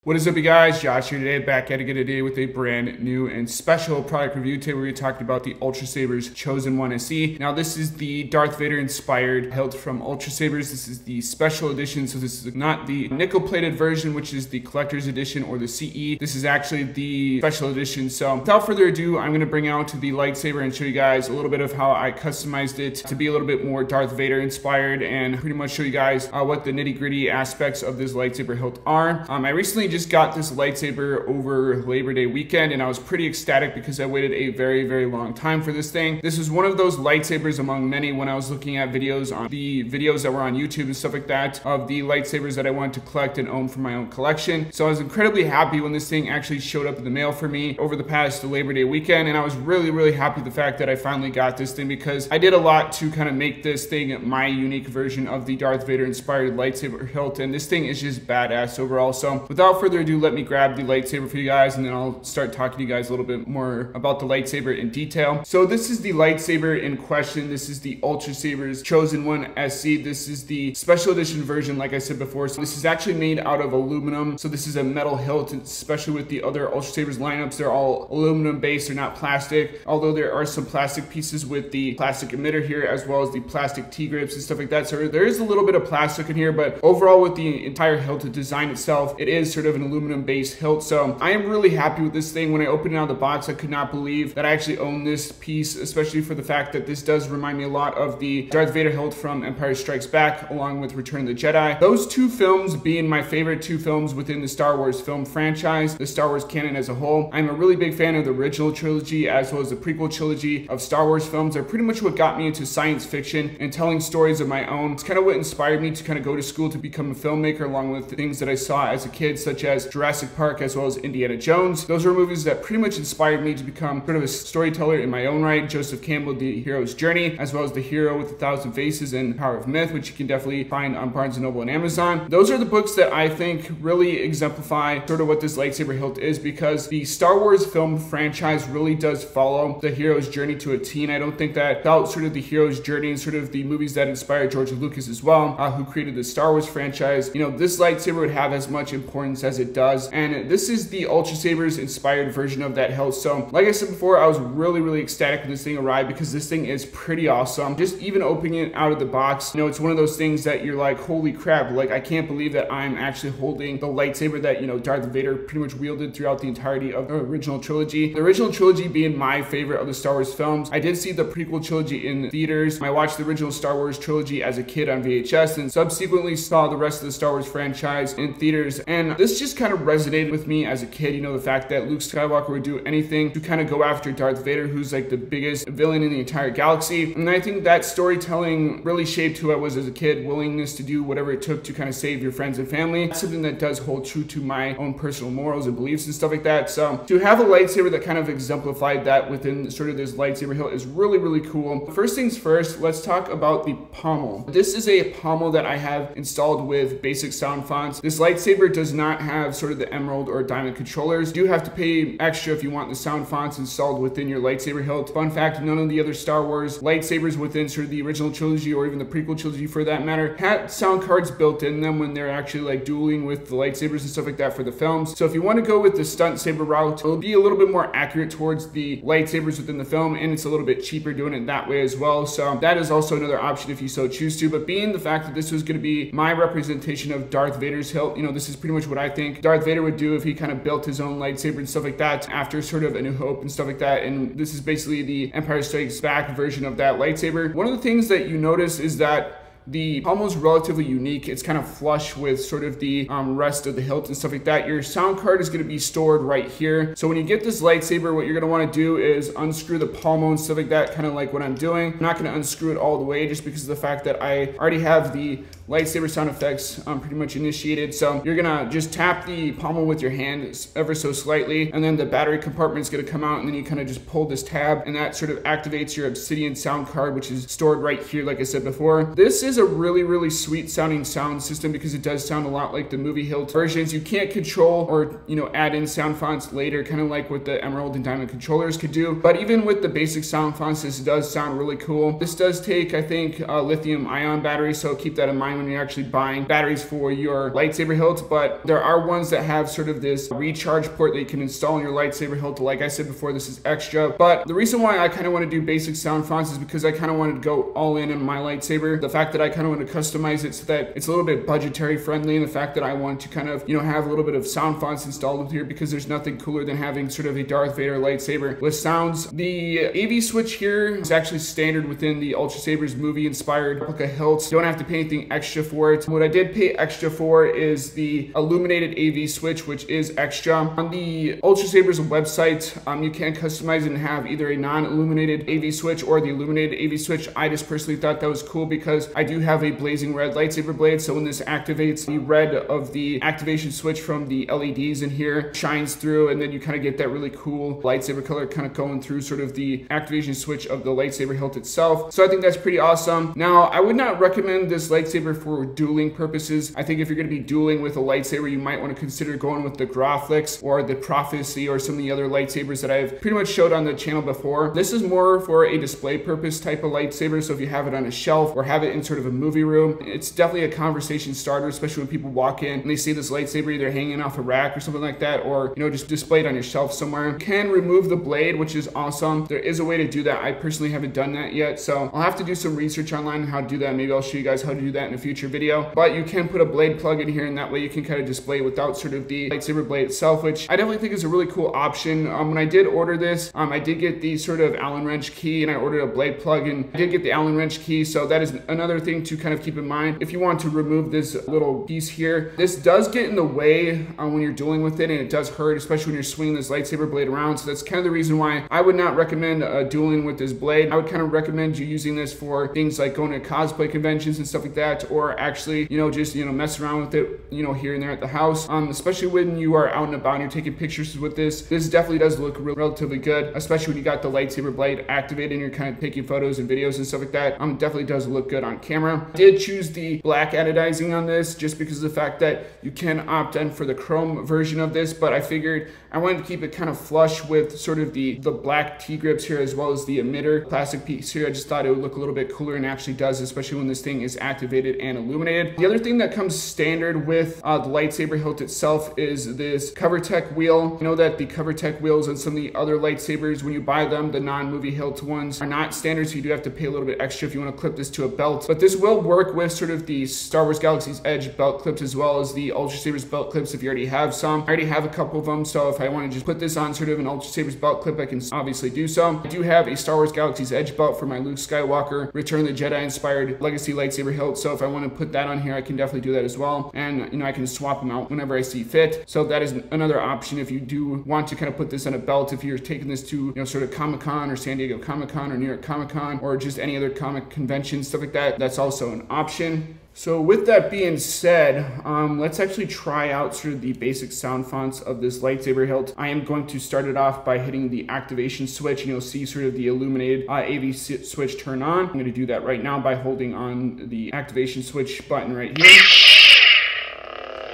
What is up, you guys? Josh here today, back at it again today with a brand new and special product review. Today we're going to talk about the Ultrasabers Chosen 1 SE. Now this is the Darth Vader inspired hilt from Ultrasabers. This is the special edition, so this is not the nickel plated version, which is the collector's edition or the CE. This is actually the special edition. So without further ado, I'm going to bring out the lightsaber and show you guys a little bit of how I customized it to be a little bit more Darth Vader inspired, and pretty much show you guys what the nitty gritty aspects of this lightsaber hilt are. I recently just got this lightsaber over Labor Day weekend, and I was pretty ecstatic because I waited a very long time for this thing. This was one of those lightsabers among many when I was looking at videos on the videos that were on YouTube and stuff like that of the lightsabers that I wanted to collect and own for my own collection. So I was incredibly happy when this thing actually showed up in the mail for me over the past Labor Day weekend, and I was really happy the fact that I finally got this thing, because I did a lot to kind of make this thing my unique version of the Darth Vader inspired lightsaber hilt, and this thing is just badass overall. So without further ado, let me grab the lightsaber for you guys, and then I'll start talking to you guys a little bit more about the lightsaber in detail. So this is the lightsaber in question. This is the Ultrasabers Chosen 1 SE. This is the special edition version, like I said before. So this is actually made out of aluminum. So this is a metal hilt, especially with the other Ultrasabers lineups. They're all aluminum based, they're not plastic, although there are some plastic pieces with the plastic emitter here, as well as the plastic T-grips and stuff like that. So there is a little bit of plastic in here, but overall with the entire hilt, the design itself, it is sort of an aluminum based hilt. So I am really happy with this thing. When I opened it out of the box, I could not believe that I actually own this piece, especially for the fact that this does remind me a lot of the Darth Vader hilt from Empire Strikes Back, along with Return of the Jedi. Those two films being my favorite two films within the Star Wars film franchise, the Star Wars canon as a whole. I'm a really big fan of the original trilogy as well as the prequel trilogy of Star Wars films. They're pretty much what got me into science fiction and telling stories of my own. It's kind of what inspired me to kind of go to school to become a filmmaker, along with the things that I saw as a kid, such as Jurassic Park as well as Indiana Jones. Those were movies that pretty much inspired me to become sort of a storyteller in my own right. Joseph Campbell, The Hero's Journey, as well as The Hero with 1,000 Faces and Power of Myth, which you can definitely find on Barnes & Noble and Amazon. Those are the books that I think really exemplify sort of what this lightsaber hilt is, because the Star Wars film franchise really does follow the hero's journey to a T. And I don't think that without sort of the hero's journey and sort of the movies that inspired George Lucas as well, who created the Star Wars franchise, you know, this lightsaber would have as much importance as it does. And this is the Ultrasabers inspired version of that hilt. So like I said before, I was really ecstatic when this thing arrived, because this thing is pretty awesome. Just even opening it out of the box, you know, it's one of those things that you're like, holy crap, like I can't believe that I'm actually holding the lightsaber that, you know, Darth Vader pretty much wielded throughout the entirety of the original trilogy. The original trilogy being my favorite of the Star Wars films. I did see the prequel trilogy in theaters. I watched the original Star Wars trilogy as a kid on VHS, and subsequently saw the rest of the Star Wars franchise in theaters. And this just kind of resonated with me as a kid, you know, the fact that Luke Skywalker would do anything to kind of go after Darth Vader, who's like the biggest villain in the entire galaxy. And I think that storytelling really shaped who I was as a kid, willingness to do whatever it took to kind of save your friends and family. It's something that does hold true to my own personal morals and beliefs and stuff like that. So to have a lightsaber that kind of exemplified that within sort of this lightsaber hilt is really cool. First things first, let's talk about the pommel. This is a pommel that I have installed with basic sound fonts. This lightsaber does not have sort of the emerald or diamond controllers. You do have to pay extra if you want the sound fonts installed within your lightsaber hilt. Fun fact, none of the other Star Wars lightsabers within sort of the original trilogy, or even the prequel trilogy for that matter, had sound cards built in them when they're actually like dueling with the lightsabers and stuff like that for the films. So if you want to go with the stunt saber route, it'll be a little bit more accurate towards the lightsabers within the film, and it's a little bit cheaper doing it that way as well. So that is also another option if you so choose to. But being the fact that this was going to be my representation of Darth Vader's hilt, you know, this is pretty much what I think Darth Vader would do if he kind of built his own lightsaber and stuff like that after sort of A New Hope and stuff like that. And this is basically the Empire Strikes Back version of that lightsaber. One of the things that you notice is that the pommel is relatively unique. It's kind of flush with sort of the rest of the hilt and stuff like that. Your sound card is going to be stored right here. So when you get this lightsaber, what you're going to want to do is unscrew the pommel and stuff like that, kind of like what I'm doing. I'm not going to unscrew it all the way just because of the fact that I already have the lightsaber sound effects pretty much initiated. So you're gonna just tap the pommel with your hand ever so slightly, and then the battery compartment is gonna come out, and then you kind of just pull this tab, and that sort of activates your Obsidian sound card, which is stored right here, like I said before. This is a really sweet sounding sound system because it does sound a lot like the movie hilt versions. You can't control or, you know, add in sound fonts later, kind of like what the emerald and diamond controllers could do. But even with the basic sound fonts, this does sound really cool. This does take, I think, lithium ion battery, so keep that in mind online when you're actually buying batteries for your lightsaber hilt, but there are ones that have sort of this recharge port that you can install in your lightsaber hilt. Like I said before, this is extra, but the reason why I kind of want to do basic sound fonts is because I kind of wanted to go all in my lightsaber. The fact that I kind of want to customize it so that it's a little bit budgetary friendly, and the fact that I want to kind of, you know, have a little bit of sound fonts installed with here, because there's nothing cooler than having sort of a Darth Vader lightsaber with sounds. The AV switch here is actually standard within the Ultrasabers movie inspired replica hilts. You don't have to pay anything extra for it. What I did pay extra for is the Illuminated AV switch, which is extra. On the Ultrasabers website, you can customize it and have either a non-illuminated AV switch or the illuminated AV switch. I just personally thought that was cool because I do have a blazing red lightsaber blade, so when this activates, the red of the activation switch from the LEDs in here shines through, and then you kind of get that really cool lightsaber color kind of going through sort of the activation switch of the lightsaber hilt itself. So I think that's pretty awesome. Now, I would not recommend this lightsaber for dueling purposes. I think if you're going to be dueling with a lightsaber, you might want to consider going with the Graflix or the Prophecy or some of the other lightsabers that I've pretty much showed on the channel before. This is more for a display purpose type of lightsaber, so if you have it on a shelf or have it in sort of a movie room, it's definitely a conversation starter, especially when people walk in and they see this lightsaber either hanging off a rack or something like that, or, you know, just displayed on your shelf somewhere. You can remove the blade, which is awesome. There is a way to do that. I personally haven't done that yet, so I'll have to do some research online on how to do that. Maybe I'll show you guys how to do that in a future video, but you can put a blade plug in here, and that way you can kind of display without sort of the lightsaber blade itself, which I definitely think is a really cool option. When I did order this, I did get the sort of Allen wrench key, and I ordered a blade plug, and I did get the Allen wrench key, so that is another thing to kind of keep in mind. If you want to remove this little piece here, this does get in the way when you're dealing with it, and it does hurt, especially when you're swinging this lightsaber blade around. So that's kind of the reason why I would not recommend dueling with this blade. I would kind of recommend you using this for things like going to cosplay conventions and stuff like that, or actually, you know, just, you know, mess around with it, you know, here and there at the house. Especially when you are out and about and you're taking pictures with this. This definitely does look relatively good, especially when you got the lightsaber blade activated and you're kind of taking photos and videos and stuff like that. It definitely does look good on camera. I did choose the black anodizing on this just because of the fact that you can opt in for the chrome version of this, but I figured I wanted to keep it kind of flush with sort of the black T-grips here, as well as the emitter plastic piece here. I just thought it would look a little bit cooler, and actually does, especially when this thing is activated and illuminated. The other thing that comes standard with the lightsaber hilt itself is this Covertec wheel. You know that the Covertec wheels and some of the other lightsabers, when you buy them, the non-movie hilt ones, are not standard, so you do have to pay a little bit extra if you want to clip this to a belt. But this will work with sort of the Star Wars Galaxy's Edge belt clips, as well as the Ultrasabers belt clips if you already have some. I already have a couple of them, so if I want to just put this on sort of an Ultrasabers belt clip, I can obviously do so. I do have a Star Wars Galaxy's Edge belt for my Luke Skywalker Return of the Jedi inspired Legacy lightsaber hilt, so if I want to put that on here, I can definitely do that as well. And, you know, I can swap them out whenever I see fit. So that is another option if you do want to kind of put this on a belt, if you're taking this to, you know, sort of Comic-Con or San Diego Comic-Con or New York Comic-Con or just any other comic convention, stuff like that. That's also an option. So with that being said, let's actually try out sort of the basic sound fonts of this lightsaber hilt. I am going to start it off by hitting the activation switch, and you'll see sort of the illuminated AV switch turn on. I'm going to do that right now by holding on the activation switch button right here.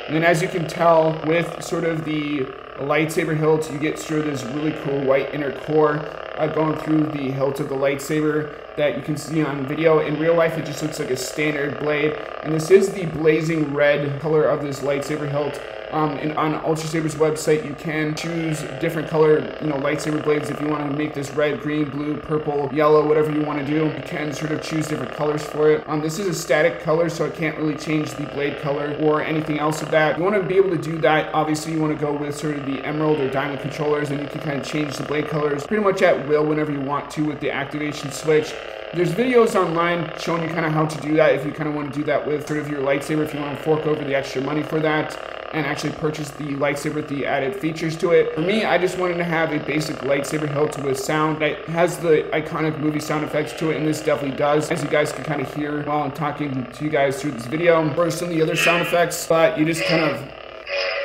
And then, as you can tell, with sort of the lightsaber hilt, you get sort of this really cool white inner core going through the hilt of the lightsaber that you can see on video. In real life, it just looks like a standard blade, and this is the blazing red color of this lightsaber hilt. And on Ultrasabers website, you can choose different color, you know, lightsaber blades. If you want to make this red, green, blue, purple, yellow, whatever you want to do, you can sort of choose different colors for it. This is a static color, so I can't really change the blade color or anything else of that. You want to be able to do that. Obviously, you want to go with sort of the emerald or diamond controllers, and you can kind of change the blade colors pretty much at will whenever you want to with the activation switch. There's videos online showing you kind of how to do that if you kind of want to do that with sort of your lightsaber, if you want to fork over the extra money for that and actually purchase the lightsaber with the added features to it. For me, I just wanted to have a basic lightsaber hilt with sound that has the iconic movie sound effects to it, and this definitely does, as you guys can kind of hear while I'm talking to you guys through this video, or some of the other sound effects. But you just kind of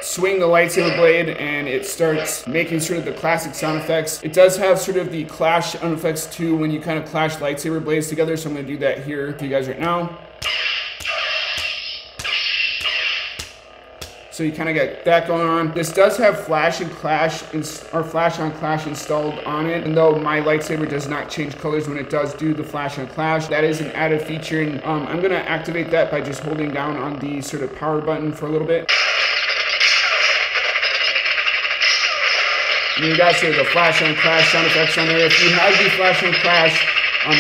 swing the lightsaber blade and it starts making sort of the classic sound effects. It does have sort of the clash sound effects too when you kind of clash lightsaber blades together, so I'm going to do that here for you guys right now. So you kind of get that going on. This does have flash and clash or flash on clash installed on it. And though my lightsaber does not change colors when it does do the flash on clash, that is an added feature. And I'm gonna activate that by just holding down on the sort of power button for a little bit. And you got sort of the flash on clash sound effects on there. If you have the flash on clash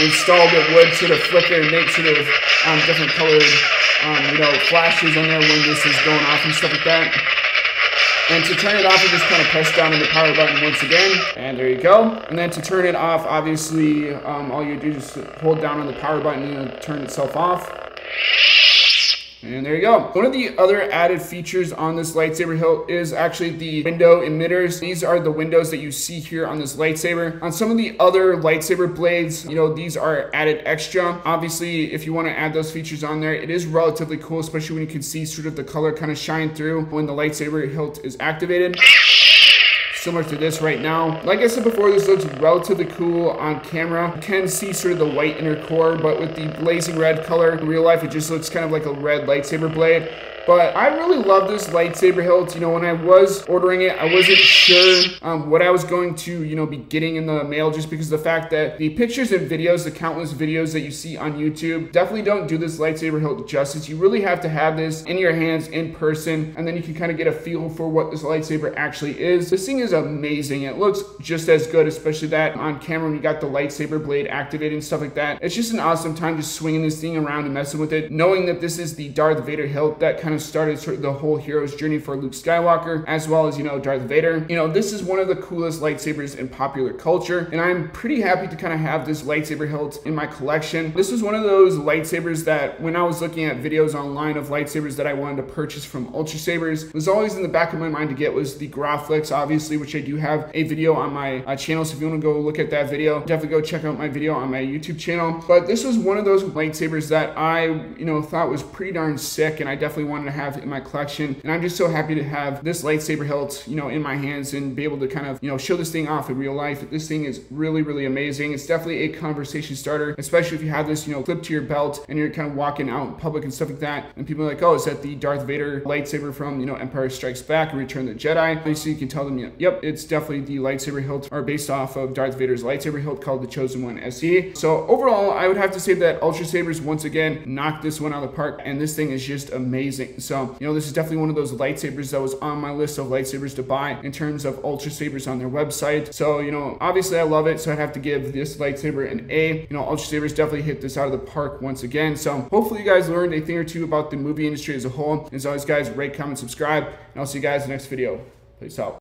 installed, it would sort of flicker and make sort of different colored flashes on there when this is going off and stuff like that. And to turn it off, you just kind of press down on the power button once again, and there you go. And then to turn it off, obviously, all you do is hold down on the power button and it'll turn itself off. And there you go. One of the other added features on this lightsaber hilt is actually the window emitters. These are the windows that you see here on this lightsaber. On some of the other lightsaber blades, these are added extra. Obviously, if you want to add those features on there, it is relatively cool, especially when you can see sort of the color kind of shine through when the lightsaber hilt is activated. Similar to this right now. Like I said before, this looks relatively cool on camera. You can see sort of the white inner core, but with the blazing red color, in real life, it just looks kind of like a red lightsaber blade. But I really love this lightsaber hilt. When I was ordering it, I wasn't sure what I was going to, be getting in the mail, just because of the fact that the pictures and videos, the countless videos that you see on YouTube, definitely don't do this lightsaber hilt justice. You really have to have this in your hands in person, and then you can kind of get a feel for what this lightsaber actually is. This thing is amazing. It looks just as good, especially that on camera when you got the lightsaber blade activated and stuff like that. It's just an awesome time just swinging this thing around and messing with it, knowing that this is the Darth Vader hilt that kind of started sort of the whole hero's journey for Luke Skywalker, as well as, Darth Vader. This is one of the coolest lightsabers in popular culture, and I'm pretty happy to kind of have this lightsaber hilt in my collection. This was one of those lightsabers that when I was looking at videos online of lightsabers that I wanted to purchase from Ultrasabers, was always in the back of my mind to get was the Graflex, obviously, which I do have a video on my channel, so if you want to go look at that video, definitely go check out my video on my YouTube channel. But this was one of those lightsabers that I, thought was pretty darn sick, and I definitely wanted to have in my collection. And I'm just so happy to have this lightsaber hilt, in my hands and be able to kind of, show this thing off in real life. This thing is really, really amazing. It's definitely a conversation starter, especially if you have this, clipped to your belt and you're kind of walking out in public and stuff like that. And people are like, oh, is that the Darth Vader lightsaber from, Empire Strikes Back and Return of the Jedi? So you can tell them, yep, it's definitely the lightsaber hilt, or based off of Darth Vader's lightsaber hilt called the Chosen One SE. So overall, I would have to say that Ultrasabers once again knocked this one out of the park, and this thing is just amazing. So, this is definitely one of those lightsabers that was on my list of lightsabers to buy in terms of Ultrasabers on their website. So, obviously I love it, so I'd have to give this lightsaber an A. Ultrasabers definitely hit this out of the park once again. So hopefully you guys learned a thing or two about the movie industry as a whole. As always, guys, rate, comment, subscribe, and I'll see you guys in the next video. Peace out.